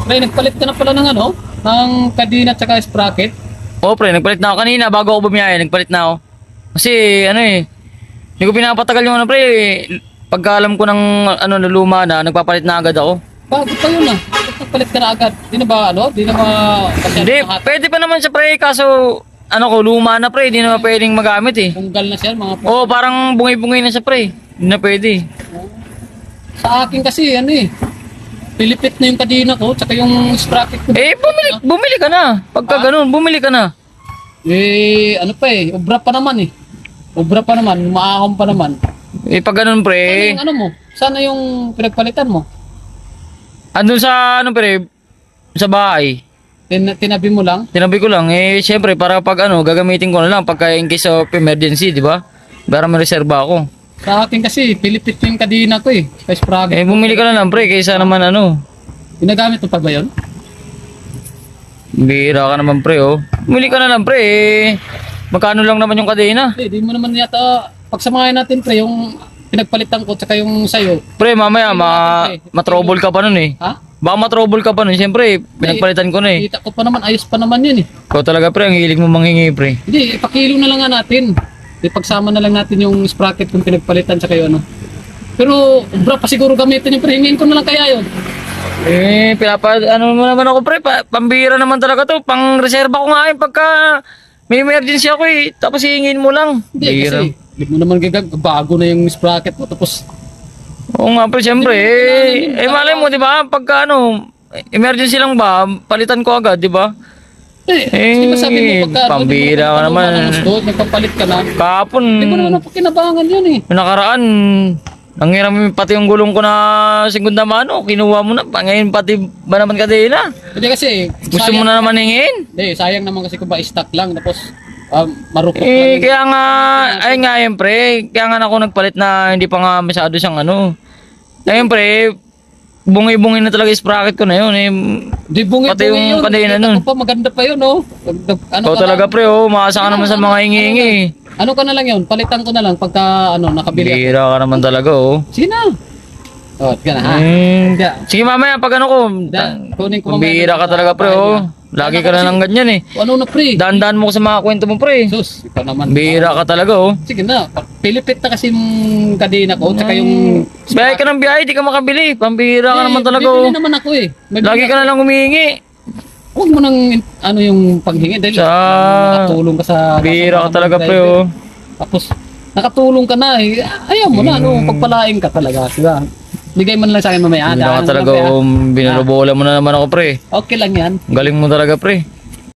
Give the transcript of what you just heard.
Pre, nagpalit ka na pala ng ano? Ng kadena at saka sprocket. Oo pre, nagpalit na ako kanina bago ako bumiyahe, nagpalit na ako. Kasi ano eh, hindi ko pinapatagal yung ano pre, pagka alam ko ng ano na luma na, nagpapalit na agad ako. Bago pa yun ah. Ba't nagpalit ka na agad? Di na ba ano? Di na ba... Hindi, pwede pa naman siya pre, kaso ano ko, luma na pre, hindi naman pwedeng magamit eh. Punggal na siya, mga Oo, parang bungay-bungay na siya pre, hindi na pwede. Sa akin kasi, ano eh. Pilipit na yung kadena ko, tsaka yung sprocket ko. Eh, bumili ka na. Pagka ganun, bumili ka na. Eh, ano pa eh. Obra pa naman eh. Obra pa naman, maahon pa naman. Eh, pag ganun pre, Ano mo? Sana yung pinagpalitan mo? andun sa ano pre, sa bahay. Tinabi mo lang? Tinabi ko lang, eh, syempre, para pag ano, gagamitin ko na lang pagka in case of emergency, di ba? Para may reserba ako. Sa akin kasi, pilipit yung kadena ko eh. Sa sprocket. Eh, bumili ka na lang, pre, kaysa naman ano. Ginagamit mo pa ba yun? Bira ka naman, pre, oh. Bumili ka na lang, pre, eh. Magkano lang naman yung kadena? Di mo naman yata, pagsamahin natin pre, yung pinagpalitan ko, tsaka yung sayo. Pre, mamaya, matrouble ka pa nun eh. Ha? Baka matrouble ka pa nun, siyempre, pinagpalitan ko na eh. Kita ko pa naman, ayos pa naman yun eh. Ikaw talaga, pre, ang hilig mo manghingi, pre. Hindi, ipakilo na lang nga natin. Ipagsama na lang natin yung sprocket kung pinagpalitan tsaka yung ano. Pero, obra pa siguro gamitin yung prehingin ko na lang kaya yun. Eh, ano mo naman ako, pre, pambira naman talaga to. Pang reserba ko nga yun pagka may emergency ako eh. Tapos hihingin mo lang. Hindi, Bira. kasi, hindi mo naman bago na yung sprocket mo. Tapos, Oo nga, pre, siyempre, malay mo, di ba? Pagka ano, emergency lang ba, palitan ko agad, di ba? di ba sabi mo pagka, pambira ka naman. Nagpapalit ka na. Kahapon, Hindi mo naman napakinabangan yun eh. nakaraan, nangiram pati yung gulong ko na segunda mano, kinuha mo na, ngayon pati ba naman kadena? Hindi kasi, Gusto mo na naman hingin? Hindi, sayang naman kasi kung ba stock lang. Tapos, marupok Eh, lang. kaya nga, ay nga yun pre, kaya nga ako nagpalit na hindi pa nga masyado siyang ano. Ayun pre, bungi-bungi na talaga yung sprocket ko na yun eh. Di bungi Pati yung kadena Kita nun. ko pa, maganda pa yun, oh. Ano Ikaw ka talaga lang? pre, oh, maasa ka naman sa mga hingi-hingi. Ano ka na lang yun? Palitan ko na lang pagka nakabili ako. Bira ka naman talaga, oh. Sige na. Oh, sige na ha. Kaya, Sige mamaya, pag ano ko, kunin ko mamaya. bira ka talaga pre, oh. Lagi ka na lang ganyan eh. Ano na pre? Daan-daan mo ko sa mga kwento mo pre. Sus, ikaw naman. Bira ka talaga, oh. Sige na. Pilipit na kasi yung kadena ko. Tsaka yung... Biyahe ka ng biyahe, di ka makabili. Pambira ka naman talaga, Bibili oh. naman ako eh. Lagi ka na lang humihingi. Huwag mo nang yung paghingi dahil nakatulong ka sa... Bira ka talaga pre, oh. Tapos, nakatulong ka na eh. Ayaw mo na, pagpalain ka talaga. Diba? Bigay mo na lang sa akin mamaya. Bira ka talaga, oh. Binarobola mo na naman ako pre. Okay lang yan. Galing mo talaga pre.